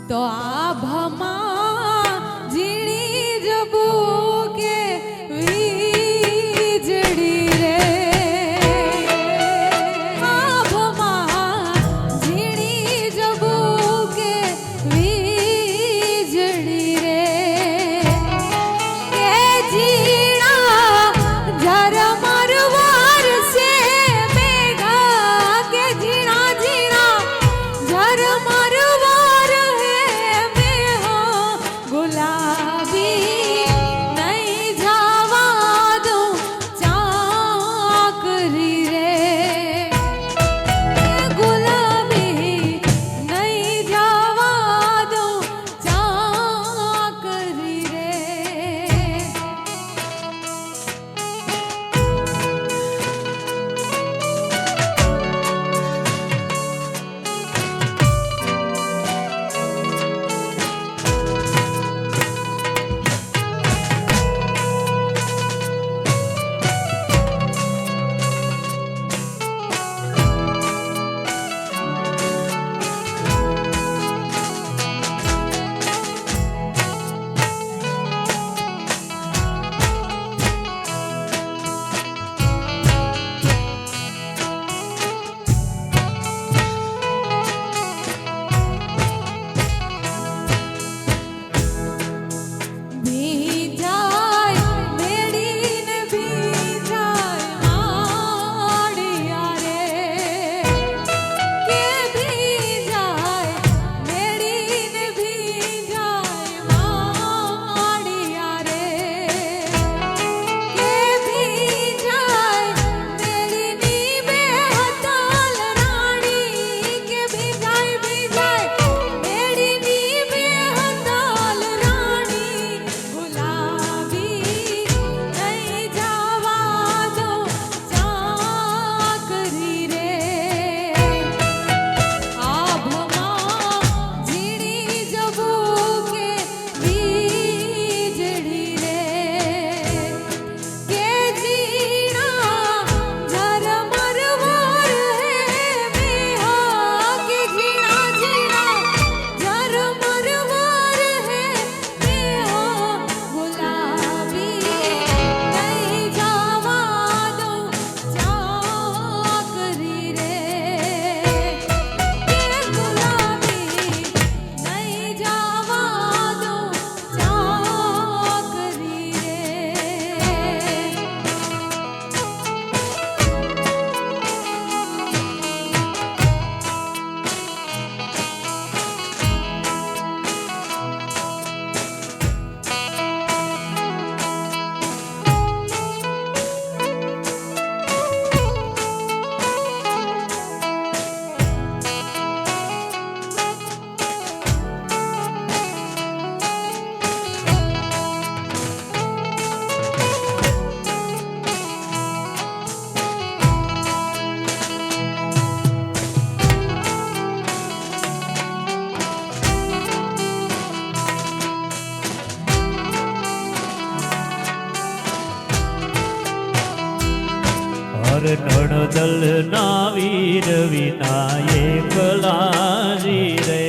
તો આભામાં ઝીણી જબુ કે વીજળી રે આભામાં ઝીણી જબુ કે વીજળી રે કે ઝીણા ઝરમર વરસે મેઘા કે ઝીણા ઝીણા ઝરમર નણદલ ના વીર વિનાયક લાજી રે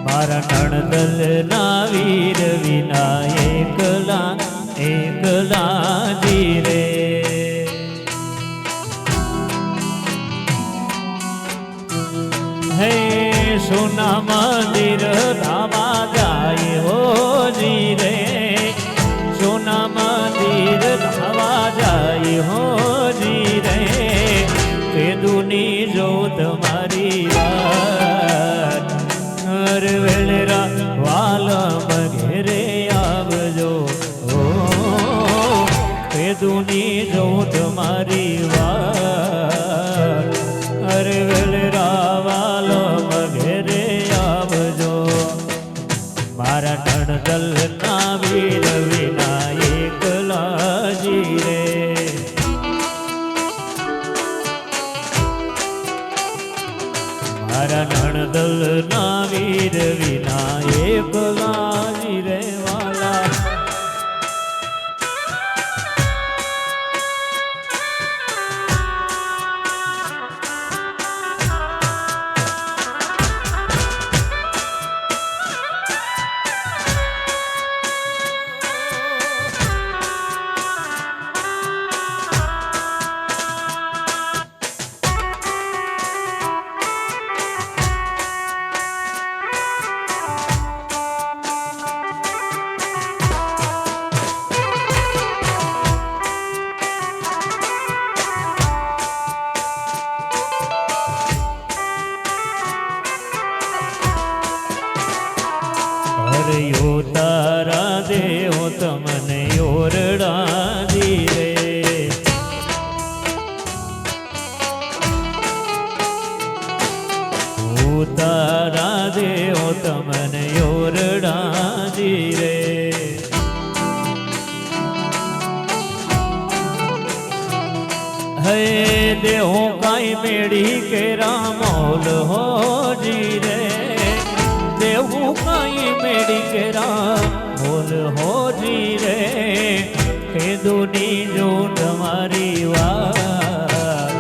મારા નણદલ ના વીર વિનાયક લાજી રે હે સોના મંદિર ધામા જાય હો જી રે સોના મંદિર ધાવા જાય હો જી રે પેદુની જોત મારી વાત હર વેળરા વાલમ ઘેરે આવજો ઓ પેદુની જોત મારી વાત હર મારા નણદલ ના વીર વિના એકલા જીરે વાલા હરયો તારા દેવો તમને ઓરડા દીરે તારા દેવો તમને ઓરડા દીરે હે દેહો કાઈ મેળી કે રામોલ હો જીરે દેવું કાઈ મેળી કે રામોલ હો જીરે કેદુની જો તમારી વાત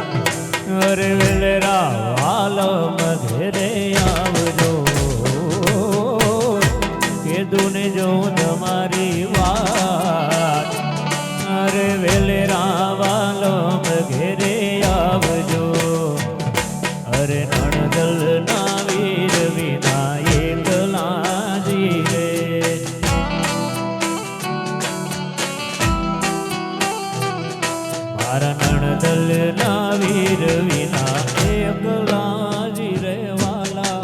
અરે વેલરા વાલો મધેરે આવજો કેદુને જો તમારી વાત અરે વેલરા વાલો ઘેરે આવજો અરે નણદલ ના વીર વિના એકલા જીરે મારા નણદલ ના વીર વિના એકલા જીરે વાલા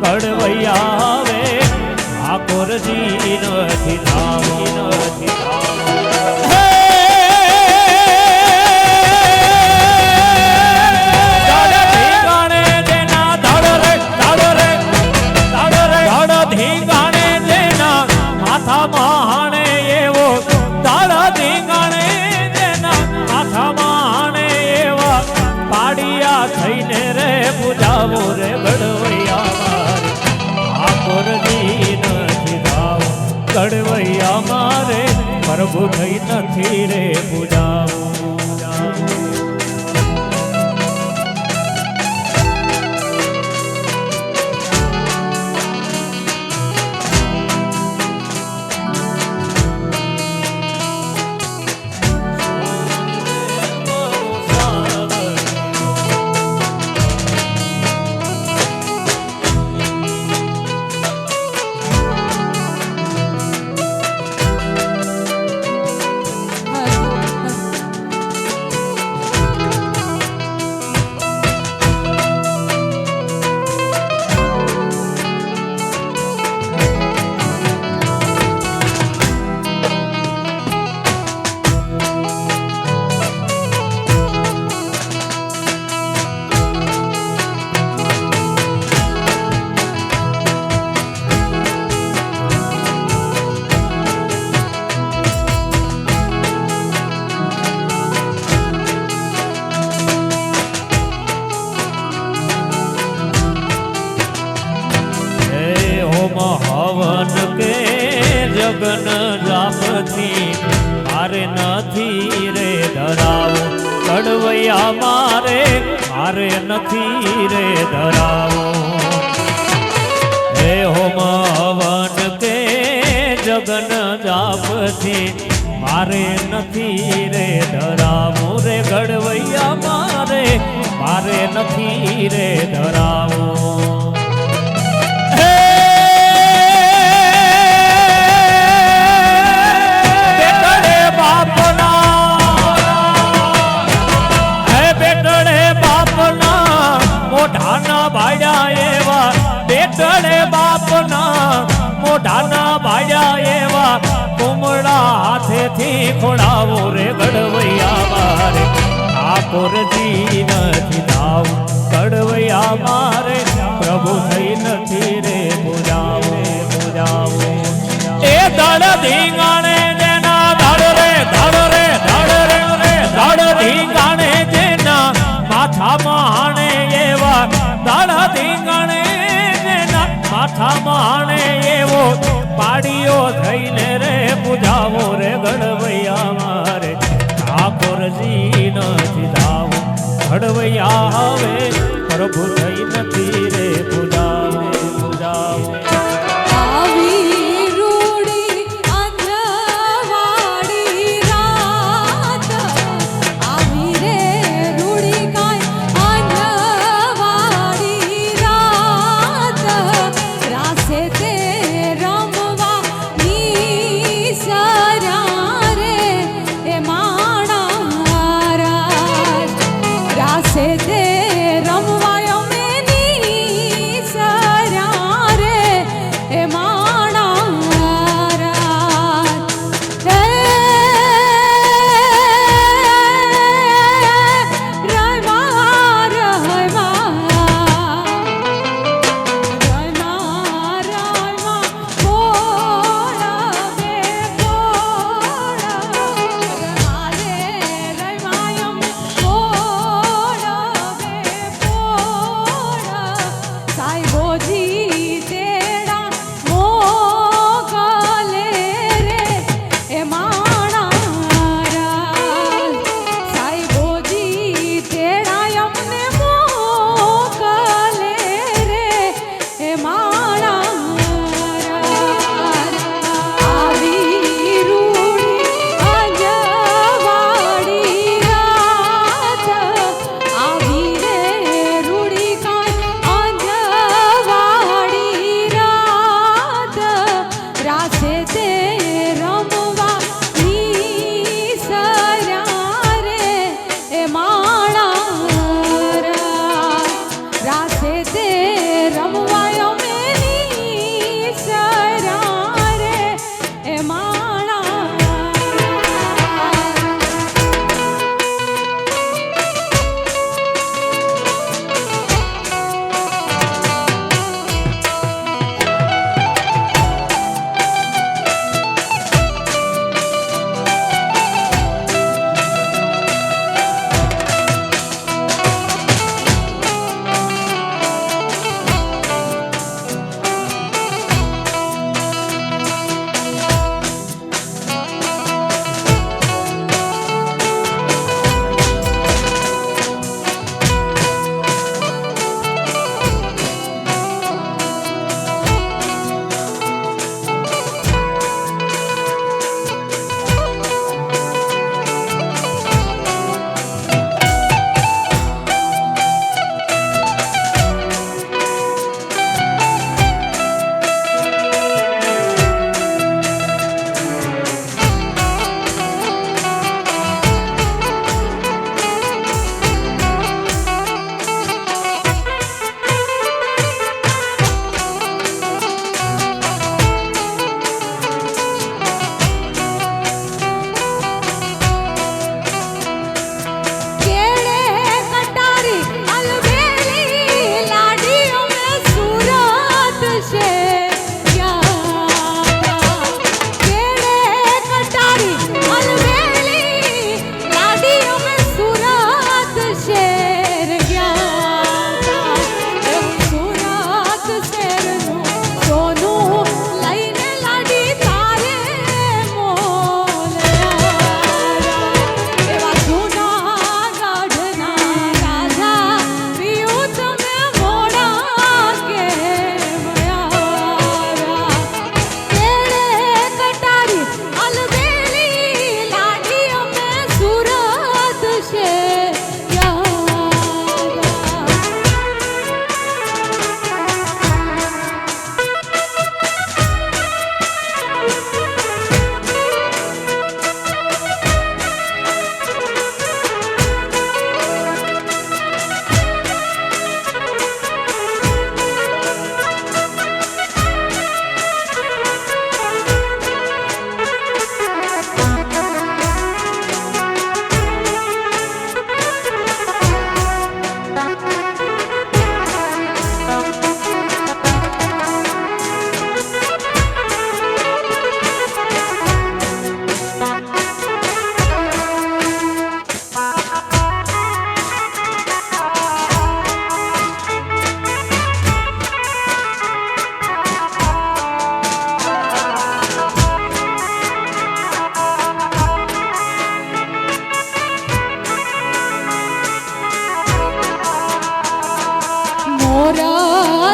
કડવૈયા આવે ઠાકોરજી નથી ધાવો નથી થઈને રે પૂજાવો રે ગડવૈયા ઠાકોરજી નથી ધાવો ગડવૈયા મારે પ્રભુ થઈ નથી રે પૂજાવો હવન કે જગન જાપથી મારે નથી રે ધરાવો કડવૈયા મારે નથી રે ધરાવો હે હોમ હવન કે જગન જાપથી મારે નથી રે ધરાવો રે કડવૈયા મારે નથી રે ધરાવો બેટડે બાપના મોઢાના ભાડ્યા એવા કુમળા હાથેથી ખોડાવો રે ગડવૈયા મારે ઠાકોરજી નથી ધાવો ગડવૈયા મારે પ્રભુ થઈ નથી રે પૂજાવો એ દળ ધીંગાણે જેના ધડ રે દળ ધીંગાણે જેના માથામાં હાણે એવા દળ ધીંગાણે માથામાં એવો પાડીઓ થઈને રે પૂજાવો રે ગડવૈયા મારે ઠાકોરજી નથી ધાવો ગડવૈયા હવે પ્રભુ થઈ નથી રે પૂજાવો આવી રૂડી અંજવાળી રાત આવી રે રૂડી કાય અંજવાળી રાત રાસે તે રમવા નીસર્યા રે એ માણા રાસે તે રમવા અમે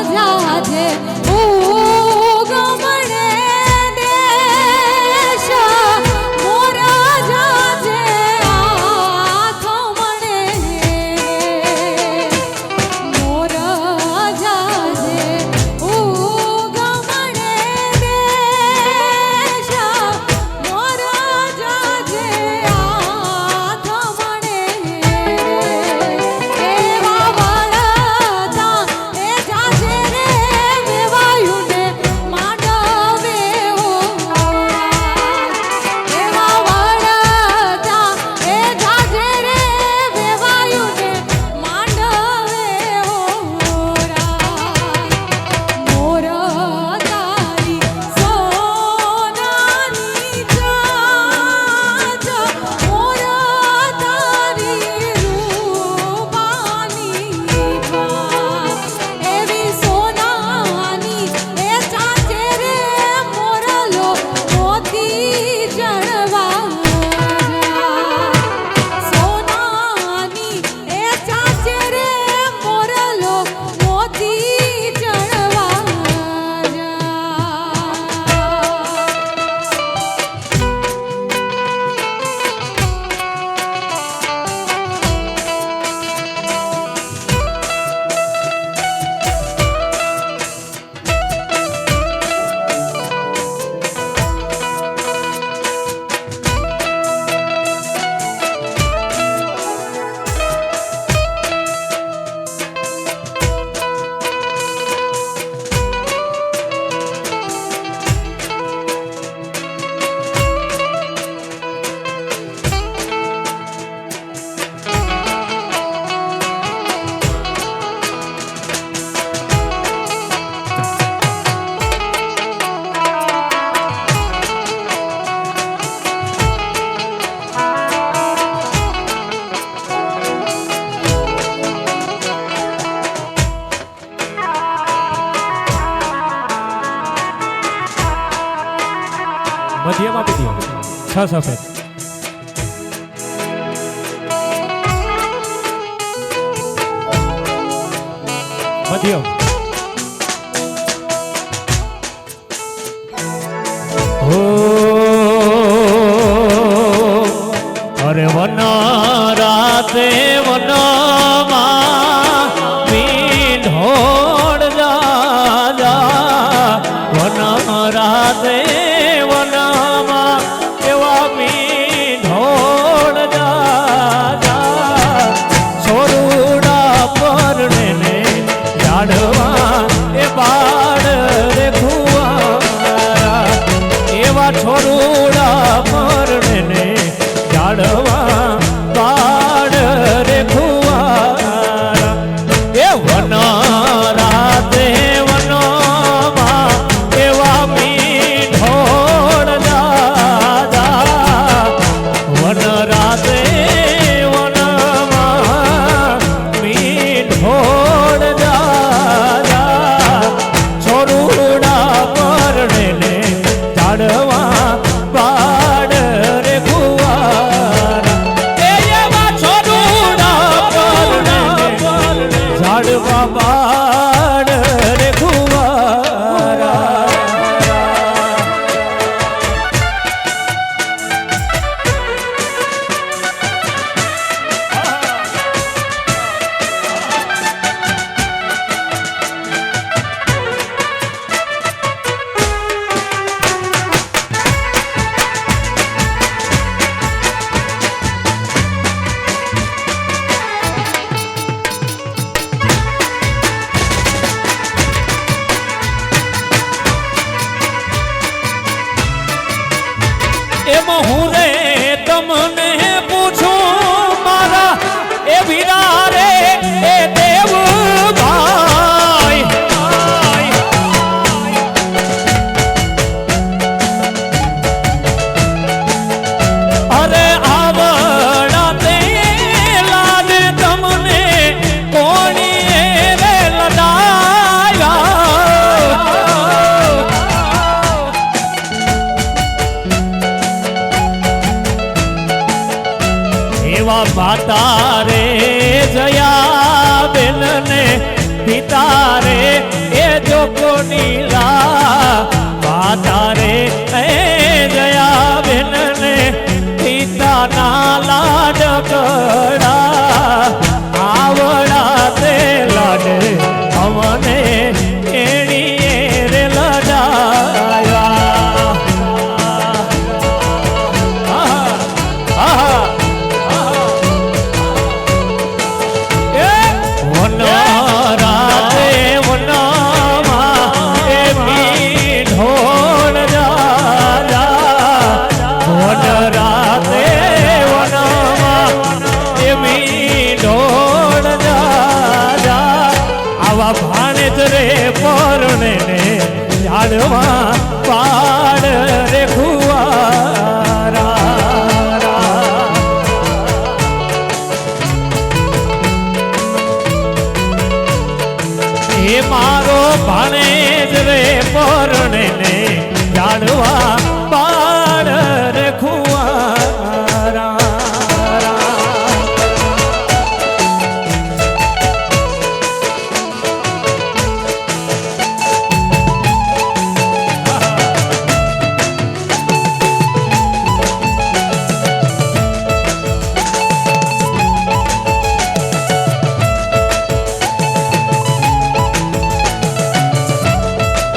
જાજે ઉગમણે દેશ મોરા જાજે આથમણે મોરા જાજે ઉગમણે દેશ મોરા જાજે આથમણે એવા વળતા એ જાજે રે વેવાયુને માંડવે એવા વળતા એ જાજે રે વેવાયુને માંડવે મોર તારી સોનાની જાજ મોર તારી રૂપાની જાજ એવી સોનાની એ ચાચે રે મોરલો મોતી જળવા સોનાની એ ચાચે રે મોરલો મોતી જળવા મધ્યમ આપી દો 6 સફેદ મધ્યમ હો અરે વના રાતે વનમાં મીંઢોળ જા વના રાતે વનમાં એવા મીંઢોળ જા સોરુડા પરણે ઝાડવા એ બાળ રે ખુવારા એવા છોરુડા પરણે ઝાડવા બાળ રે ખુવારા એ વના રાતે વનમાં એવા મીંઢોળ જા વન રાતે વનમાં મીંઢોળ જા છોરુડા પરણે ઝાડવા બાળ રે ખુવારા એવા છોરુડા પરણે ઝાડવા બાળ રે ખુવારા એમાં હું રે તમને પૂછું મારા એ વીરા રે એ દેવ ભાઈ અરે આવડા તે લાડ તમને કોણીએ રે લડાયા એવા માતા રે જયા બેન ને પિતા રે જાડવા પાડ રે ખુવારા એ મારો ભાણેજ રે પરણે ને જાડવા પાડ રે ખુવારા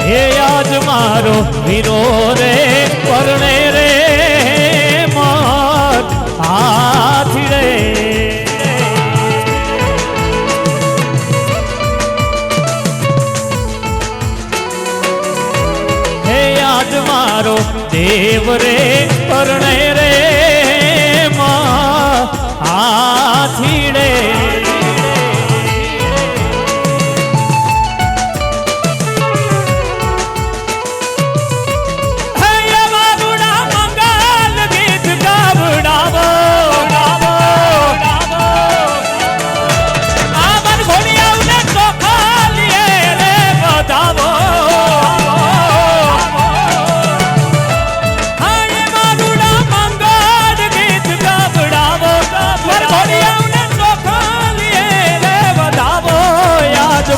હે આજ મારો વીરો રે પરણે રે માર હાથી રે હે આજ મારો દેવ રે પરણે રે માર હાથી રે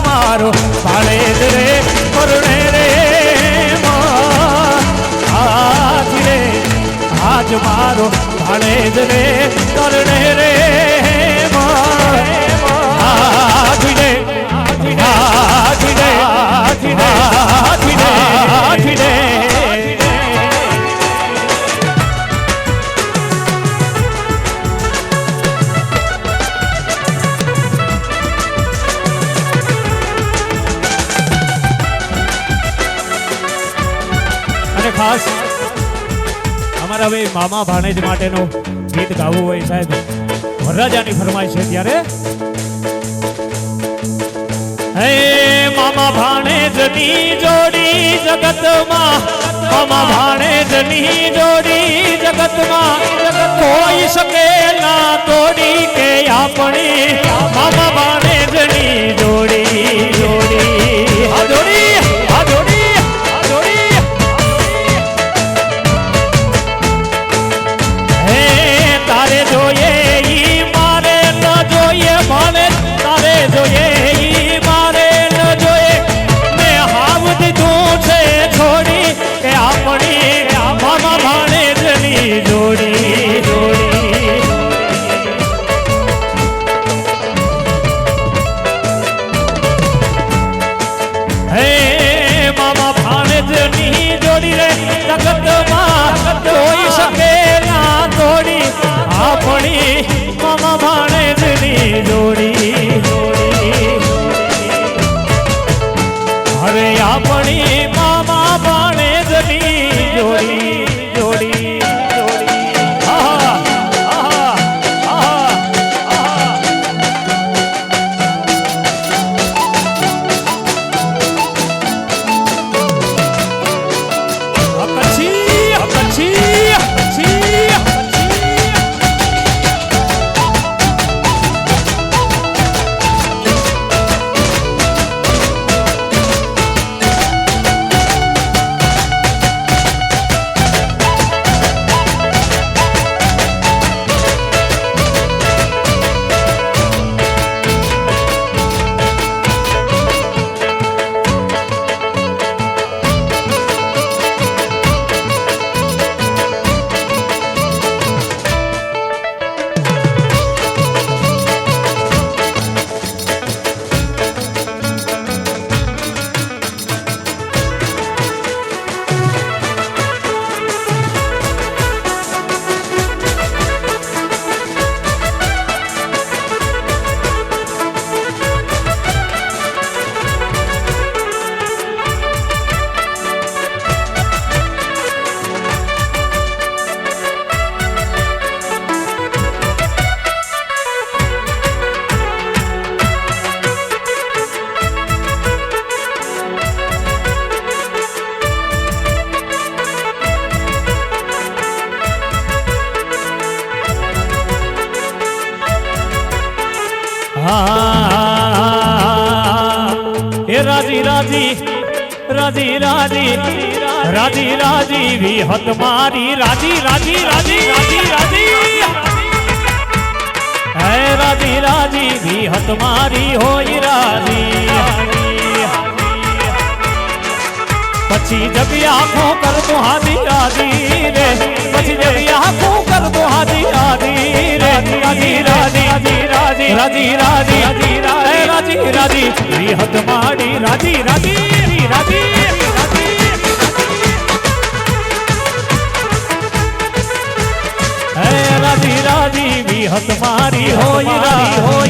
મારો ભાણેજ રે પરણે રે આજ રે આજ મારો ભાણેજ રે પરણે રે આજ રે આજ રે આજ રે આજ રે ખાસ અમારા ભાઈ મામા ભાણેજ માટેનું ગીત ગાવું હોય સાહેબ વરરાજાની ફરમાઈશ છે ત્યારે હે મામા ભાણેજની જોડી જગતમાં મામા ભાણેજની જોડી જગતમાં કોઈ શકે ના તોડી કે આપણી મામા ભાણેજની જોડી જોડી આ જોડી આ જોડી તારે જોઈએ ઈ મારે ન જોઈએ મને તારે જોઈએ ઈ મારે ન જોઈએ મેં હાવ દીધું છે છોડી કે આપણી મામા ભાણેજની જોડી જોડી હે મામા ભાણેજની જોડી રે જગતમાં કોઈ શકે ના તોડી આપણી મામા ભાણેજની જોડી અરે આપણી મામા ભાણેજની જોડી જોડી જોડી આહા આહા આહા આહા અકછી અકછી અકછી રાજી રાજી રાજી રાજી રાજી વિહત મારી રાજી રાજી રાજી રાજી રાજી હે રાજી રાજી વિહત મારી હોય રાજી પછી જબ આંખો કર દો હાજી રાજી રે પછી જબ આંખો કર દો હાજી રાજી રે રાજી રાજી રાજી રાજી રાજી રાજી રાજી રાજી વિહત મારી રાજી રાજી રાજી હે રાજી રાજી વિહત મારી હોય રાજી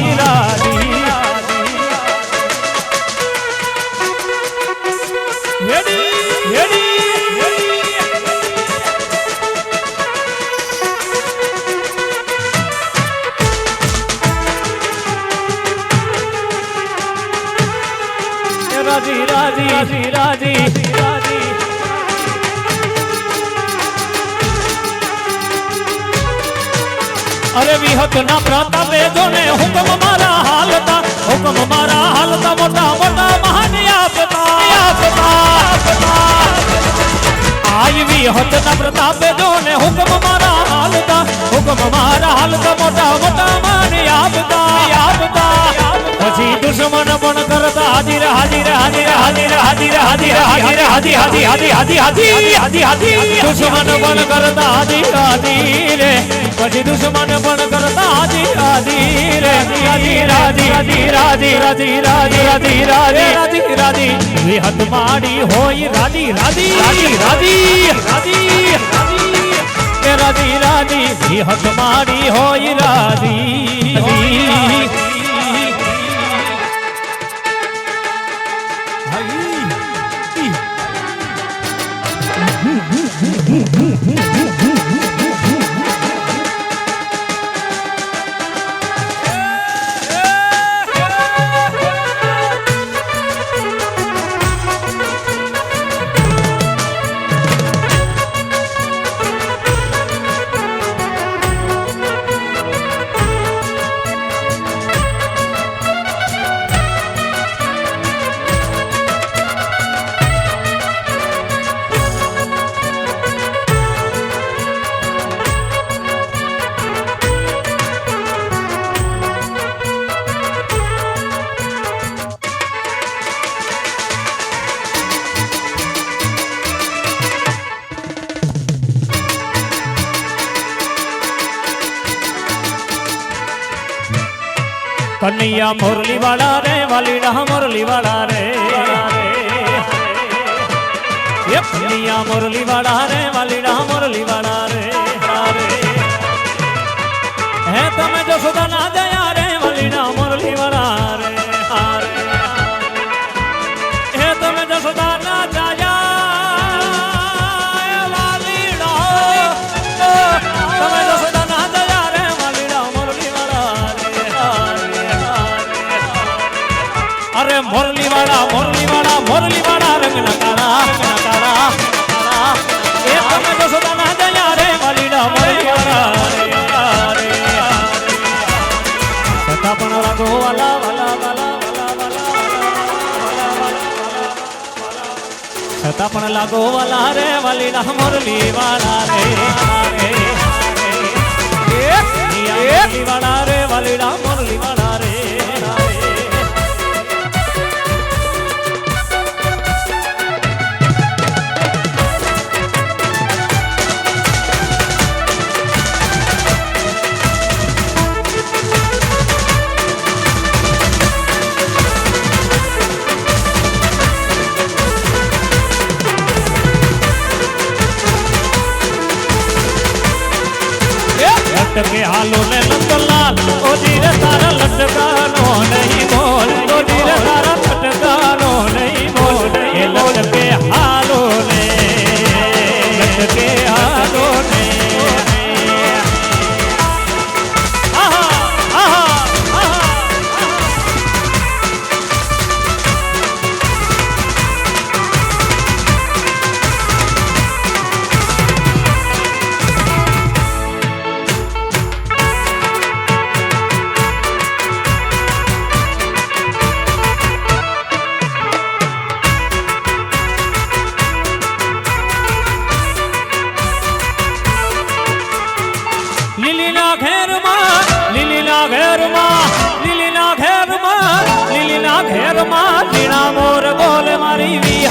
રાજી રાજી રાજી રાજી રાજી અરે વિહત ના પ્રતાપે જોને હુકમ મારા હાલતા મોટા મોટા મહાન આપતા આઈ વિહત ના પ્રતાપે જોને હુકમ મારા હાલતા મોટા મોટા મહાન આપતા પછી દુશ્મન પણ કરતા હાજીર હાજીર હાજીર હાજીર હાજીર હાજીર હાજીર હાજી હાજી હાજી હાજી હાજી હાજી હાજી દુશ્મન પણ કરતા હાજીર હાજીર પછી દુશ્મન પણ કરતા હાજી હાજીર હાજી રાજી હાજી રાજી રાજી રાજી રાજી રાજી રાજી રાજી વિહત માડી હોય રાજી રાજી રાજી રાજી રાજી રાજી રાજી વિહત માડી હોય રાજી कन्हैया मुरली वाला रे वालीडा मुरली वाला रे ये कन्हैया मुरली वाला रे वालीडा मुरली वाला रे है तमे जो सुधा ना जया रे वालीडा मुरली वाला रे है तमे जो सुधा ना जया वालीडा तमे जो सुधा ना जया रे वालीडा मुरली वाला अरे मुरली वाला रंग नकारा ए तमे जो सदा ना जया रे वालीडा मुरली वाला सता पण लागो वाला वाला वाला सता पण लागो वाला रे वालीडा मुरली वाला रे मुरली वाला रे वालीडा मुरली वाला रे लटके हालो ने लटलाल ओ जीरे तारा लटकानो नहीं बोल ओ जीरे तारा लटकानो नहीं बोल ये लटके हालो ने आहा आहा आहा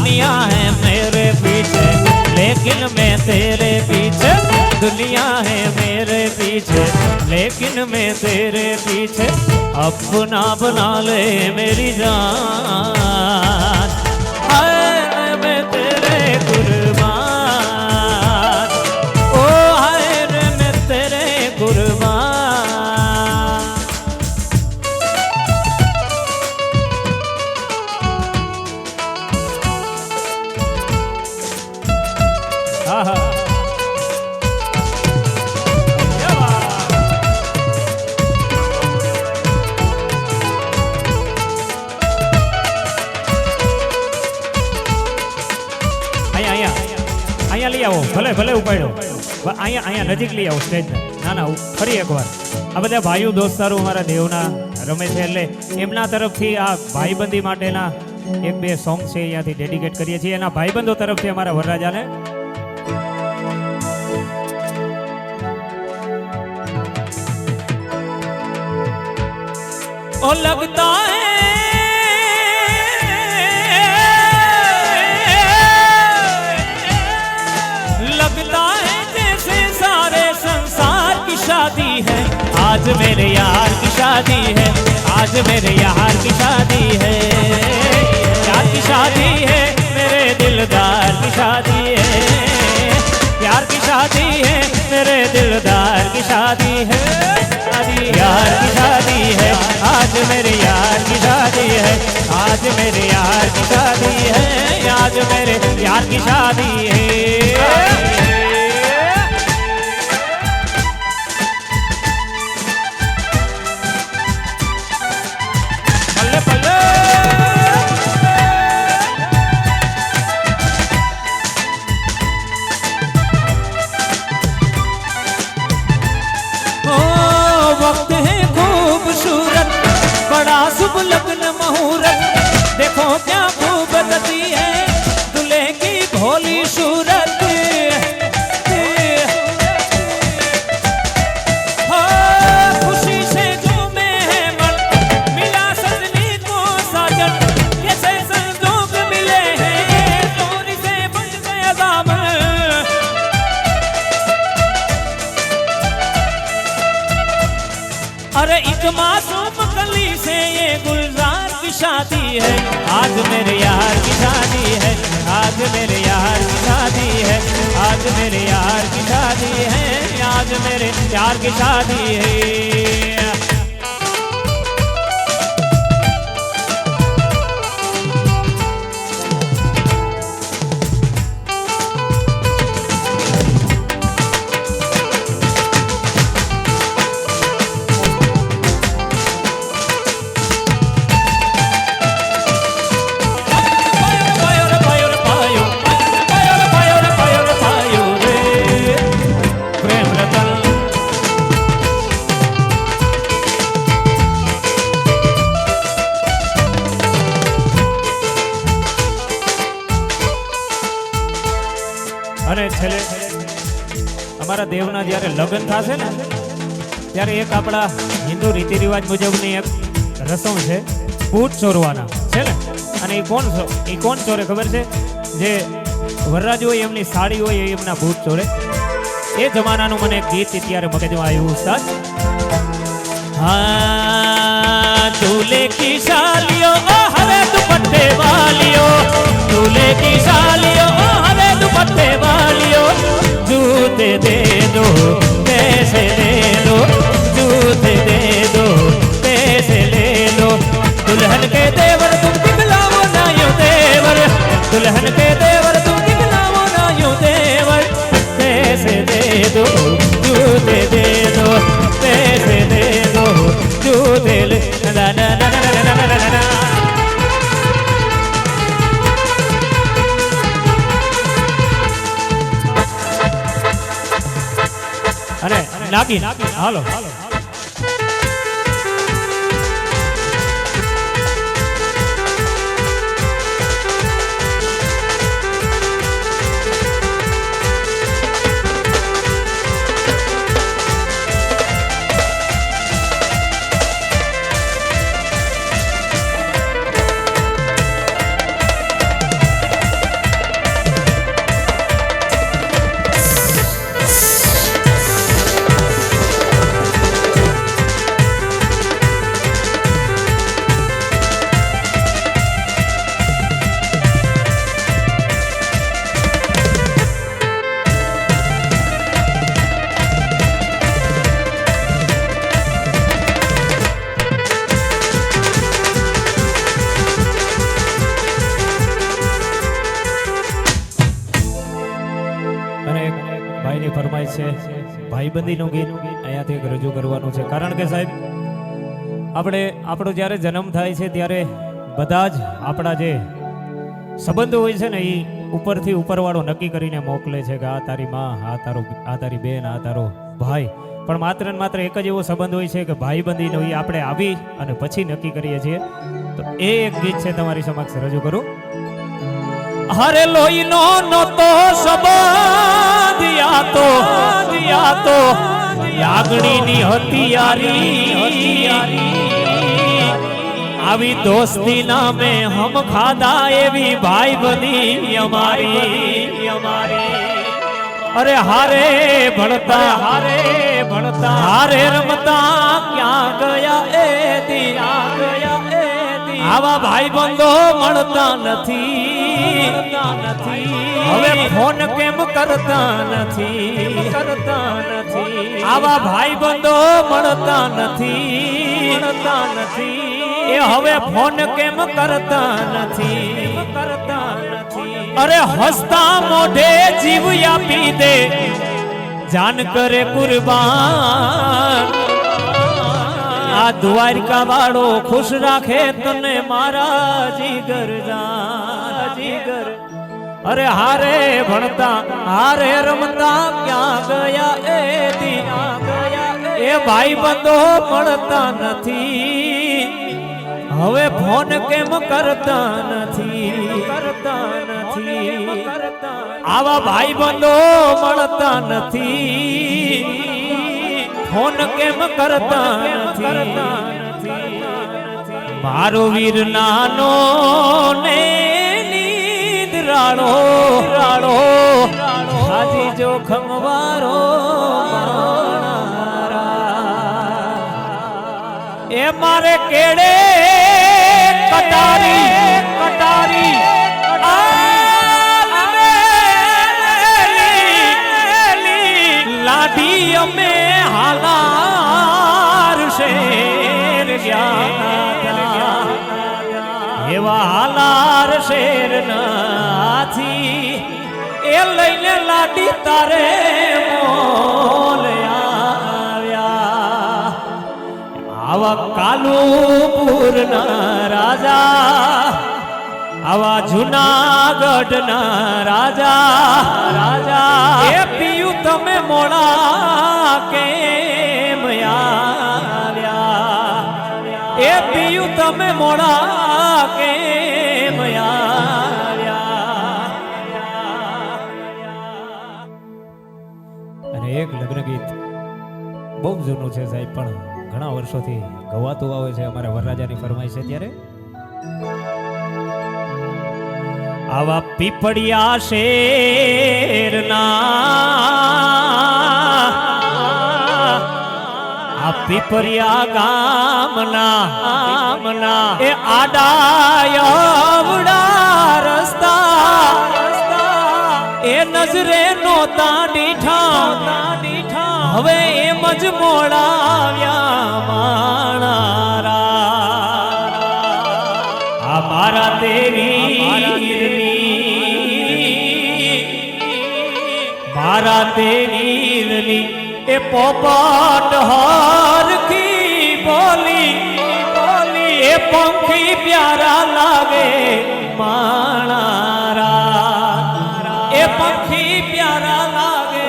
दुनिया है मेरे पीछे लेकिन मैं तेरे पीछे, दुनिया है मेरे पीछे लेकिन मैं तेरे पीछे, अपना बना ले मेरी जान, हाय मैं तेरे कुर्बान, ओ हाय रे मैं तेरे कुर्बान। आहा અહીંયા લઈ આવો, ભલે ભલે ઉપાડ્યો, અહીંયા નજીક લઈ આવો સ્ટેજ. ના ના ફરી એકવાર આ બધા ભાઈઓ દોસ્તારો અમારા દેવના રમે છે એટલે એમના તરફથી આ ભાઈબંધી માટેના એક બે સોંગ છે અહીંયાથી ડેડિકેટ કરીએ છીએ એના ભાઈબંધો તરફથી અમારા વરરાજાને. ઓ લગતા હૈ शादी है आज मेरे यार की शादी है, आज मेरे यार की शादी है, यार की शादी है मेरे दिलदार की शादी है, यार की शादी है मेरे दिलदार की शादी है, यार की शादी है आज मेरे यार की शादी है, आज मेरे यार की शादी है, आज मेरे यार की शादी है. वक्त है खूबसूरत बड़ा शुभ लग्न मुहूर्त, देखो क्या खूब गति है दूल्हे की भोली सूरत, खुशी से झूमे है मन मिला सजनी को साजन, कैसे संजोग मिले हैं चोरी से बच गया दामन. अरे एक मासूम कली से ये गुलजार की शादी है, आज मेरे यार की शादी है, आज मेरे यार की शादी है, आज मेरे यार की शादी है, आज मेरे यार की शादी है. અને છેલ્લે અમારા દેવના જ્યારે લગ્ન થશે ને ત્યારે એક આપણા હિન્દુ રીતિ રિવાજ મુજબની એક રસમ છે બૂટ ચોરવાના છે ને, અને એ કોણ ચોરે ખબર છે? જે વરરાજ હોય એમની સાડી હોય એમના બૂટ ચોરે. એ જમાનાનું મને એક ગીત ત્યારે મગજમાં આવ્યું ઉસ્તાદ. हाँ दूल्हे की सालियों ओ हरे दुपट्टे वालियों, दूल्हे की सालियों ओ हरे दुपट्टे वालियों, जूते दे दो पैसे ले लो, जूते दे दो पैसे ले लो, दुल्हन के देवर तुम दिखलाओ ना यूं देवर, दुल्हन के देवर तुम दिखलाओ ना यूं देवर, पैसे दे दो जूते दे दो पैसे दे दो जूते ले ना ना ना ना ना ना ना ना. अरे नागी हालो અને એક ભાઈની ફરમાઈશ છે ભાઈબંધીનું ગીત અહીંયાથી એક રજૂ કરવાનું છે. કારણ કે સાહેબ આપણો જ્યારે જન્મ થાય છે ત્યારે બધા જ આપણા જે સંબંધો હોય છે ને એ ઉપરથી ઉપરવાળો નક્કી કરીને મોકલે છે કે આ તારી માં, આ તારી બેન, આ તારો ભાઈ. પણ માત્ર ને માત્ર એક જ એવો સંબંધ હોય છે કે ભાઈબંધીનો એ આપણે આવી અને પછી નક્કી કરીએ છીએ. તો એ એક ગીત છે તમારી સમક્ષ રજૂ કરું. હરે લોહીનો નહોતો સંબંધ યા તો લાગણીની હતિયારી. આવી દોસ્તી નામે હમ ખાધા એવી ભાઈબંધી અમારી. અરે હારે ભણતા હારે રમતા ક્યાં ગયા એ દી. આવા ભાઈબંધો મળતા નથી. હવે ફોન કેમ કરતા નથી. આવા ભાઈબંધો મળતા નથી. એ હવે ફોન કેમ કરતા નથી. અરે હસતા મોઢે જીવ આપી દે જાન કરે કુરબાન. આ દ્વારકા વાળો ખુશ રાખે તને મારા જીગર જીગર. અરે હારે ભણતા હારે રમતા ક્યાં ગયા એ દી. એ ભાઈબંધો મળતા નથી. હવે ફોન કેમ કરતા નથી. આવા ભાઈબંધો મળતા નથી. ફોન કેમ કરતા નથી. મારો વીર નાનો ને નીંદરાળો હાજી જોખમ વાળો એ મારે કેડે કટારી લાડી અમે હાલાર શેર ગયા. એવા હાલાર શેર નાથી એ લઈને લાડી તારે મોલ આવ્યા. આવા કાલુપુર ના રાજા, આવા જુનાગઢ ના રાજા એ પિયું તમે મોડા કેમ આવ્યા. એ પિયું તમે મોડા કેમ આવ્યા. અને એક લગ્ન ગીત બહુ જૂનું છે સાહેબ, પણ ઘણા વર્ષોથી ગવાતું આવે છે. અમારે વરરાજાની ફરમાઈ છે ત્યારે આવા પીપળિયા શેરના આ પીપળિયા ગામના એ આડાયવડા રસ્તા એ નજરે નોતા દીઠા. હવે એમ જ મોડાવ્યા માણારા. આ મારા દેવીરની એ પોપટ હરખી બોલી એ પંખી પ્યારા લાગે માણારા. એ પંખી પ્યારા લાગે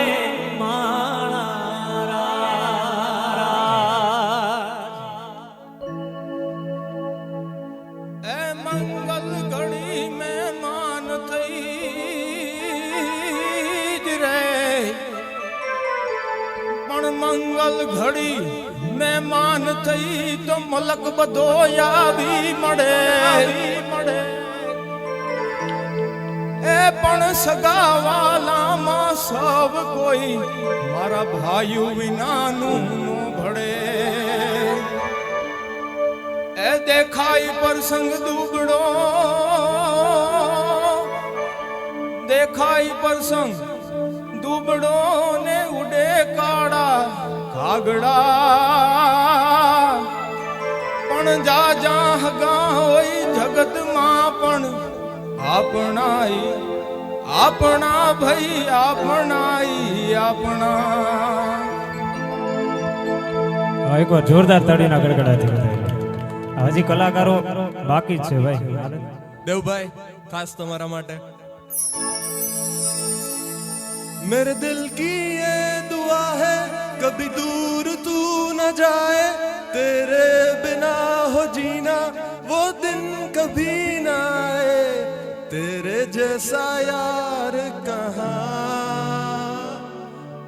એ મંગલ ઘડી મહેમાન થઈ જ રે. પણ મંગલ ઘડી મહેમાન થઈ તો મલક બધો આવી મળે. એ પણ સગાવાલામાં સૌ કોઈ મારા ભાઈઓ વિનાનું નો ભળે. એ દેખાય પ્રસંગ દુબળો, દેખાય પ્રસંગ દુબળો ને ઉડે કાળા ઘાગડા. પણ જા જા હગા હોય જગતમાં પણ આપણાય આપણા ભાઈ આપણા ઈ આપણા. એકવાર જોરદાર તાળીના ગડગડાથી વધાવી. હજી કલાકારો બાકી જ છે ભાઈ. દેવભાઈ ખાસ તમારા માટે. मेरे दिल की ये दुआ है कभी दूर तू न जाए तेरे बिना हो जीना वो दिन कभी न आए तेरे जैसा यार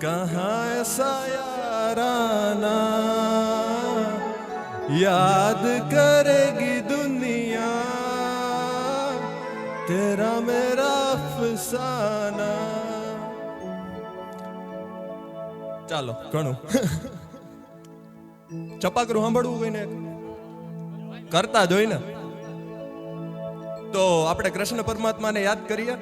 कहाँ ऐसा याराना याद करेगी दुनिया तेरा मेरा अफसाना. ચાલો ઘણું ચપાકરું સાંભળવું કોઈને કરતા જ હોય ને તો આપણે કૃષ્ણ પરમાત્માને યાદ કરીએ.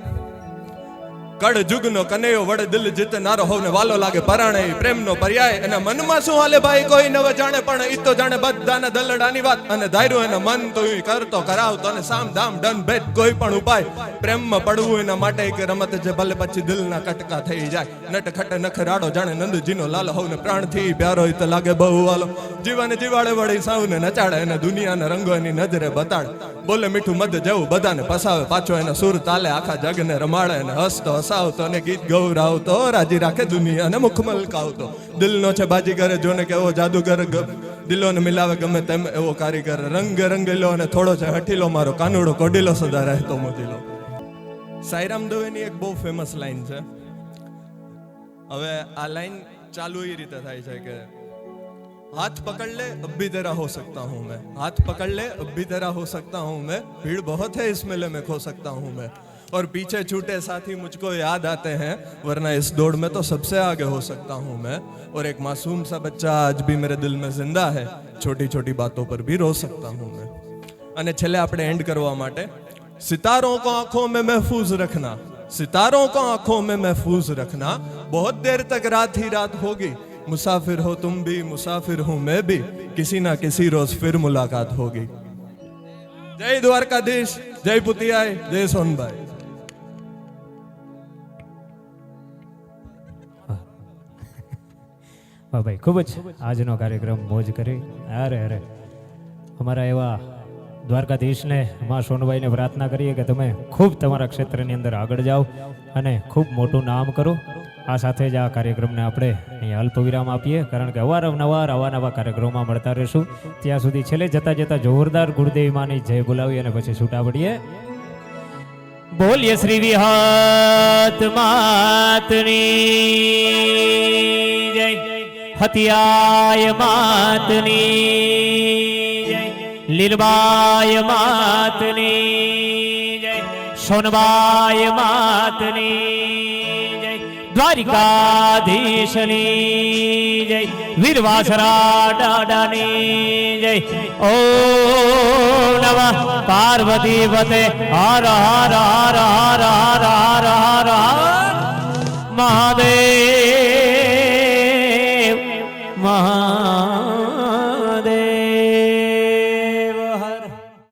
કડ જુગનો કનૈયો વડે દિલ જીતનારો હોવને વાલો લાગે પરાણે પ્રેમનો પર્યાય. એના મનમાં શું હાલે ભાઈ કોઈ નવ જાણે પણ ઈ તો જાણે બધાને દલડાની વાત. અને ધાર્યું એના મન તો ઈ કરતો કરાવતો અને સામ દામ ડન ભેદ કોઈ પણ ઉપાય પ્રેમમાં પડવું એના માટે કે રમત જે ભલે પછી દિલના કટકા થઈ જાય. નટ ખટ નખરાડો જાણે નંદજીનો લાલો હોવને પ્રાણથી પ્યારો ઈ તો લાગે બહુ વાલો. જીવાને જીવાડે વળી સાવને નચાડે એને દુનિયાના રંગો એની નજરે બતાડે. બોલે મીઠું મધ જેવું બધાને પસાવે પાછો એને સુર તાલે આખા જગને રમાડે અને હસતો હસાવતો અને ગીત ગૌરાવતો રાજી રાખે દુનિયાને મુખ મલકાવતો. દિલનો છે બાજીગર જોને કેવો જાદુગર દિલોને મિલાવે ગમે તેમ એવો કારીગર. રંગ રંગીલો અને થોડો છે હઠીલો મારો કાનુડો કોડીલો સદા રહેતો મોતીલો. સાઈરામ દવેની એક બહુ ફેમસ લાઈન છે. હવે આ લાઈન ચાલુ એ રીતે થાય છે કે हाथ पकड़ ले अब भी तेरा हो सकता हूँ मैं. हाथ पकड़ ले अब भी तेरा हो सकता हूँ मैं. भीड़ बहुत है इस मेले में खो सकता हूँ मैं. और पीछे छूटे साथी मुझको याद आते हैं वरना इस दौड़ में तो सबसे आगे हो सकता हूँ मैं. और एक मासूम सा बच्चा आज भी मेरे दिल में जिंदा है छोटी छोटी बातों पर भी रो सकता हूँ मैं. અને છેલ્લે આપણે એન્ડ કરવા માટે सितारों को आंखों में महफूज रखना सितारों को आंखों में महफूज रखना बहुत देर तक रात ही रात होगी मुसाफिर हो तुम भी मुसाफिर हूं मैं भी किसी ना किसी रोज फिर मुलाकात होगी. जय द्वारकाधीश, जय पुतियाई, जय सोनभाई. વાહ ભાઈ, ખૂબ જ આજનો કાર્યક્રમ મોજ કરી. અરે અરે, અમારા એવા દ્વારકાધીશને માં સોનભાઈને પ્રાર્થના કરીએ કે તમે ખૂબ તમારા ક્ષેત્રની અંદર આગળ જાઓ અને ખૂબ મોટું નામ કરો. આ સાથે જ આ કાર્યક્રમને આપણે અહીંયા અલ્પ વિરામ આપીએ, કારણ કે અવારનવાર આવા નવા કાર્યક્રમોમાં મળતા રહીશું. ત્યાં સુધી છેલ્લે જતા જતા જોરદાર ગુરુદેવી માની જય બોલાવી અને પછી છૂટા પડીએ. બોલીએ શ્રી વિહત માતની જય, હતિયાય માતની જય, લીલબાય માતની જય, સોનબાય માતની જય, દ્વારિકાધીશની જય, વીરવાસરા દાદાની જય. ઓ નમઃ પાર્વતી પતે હર હર હર હર હર હર હર મહાદેવ.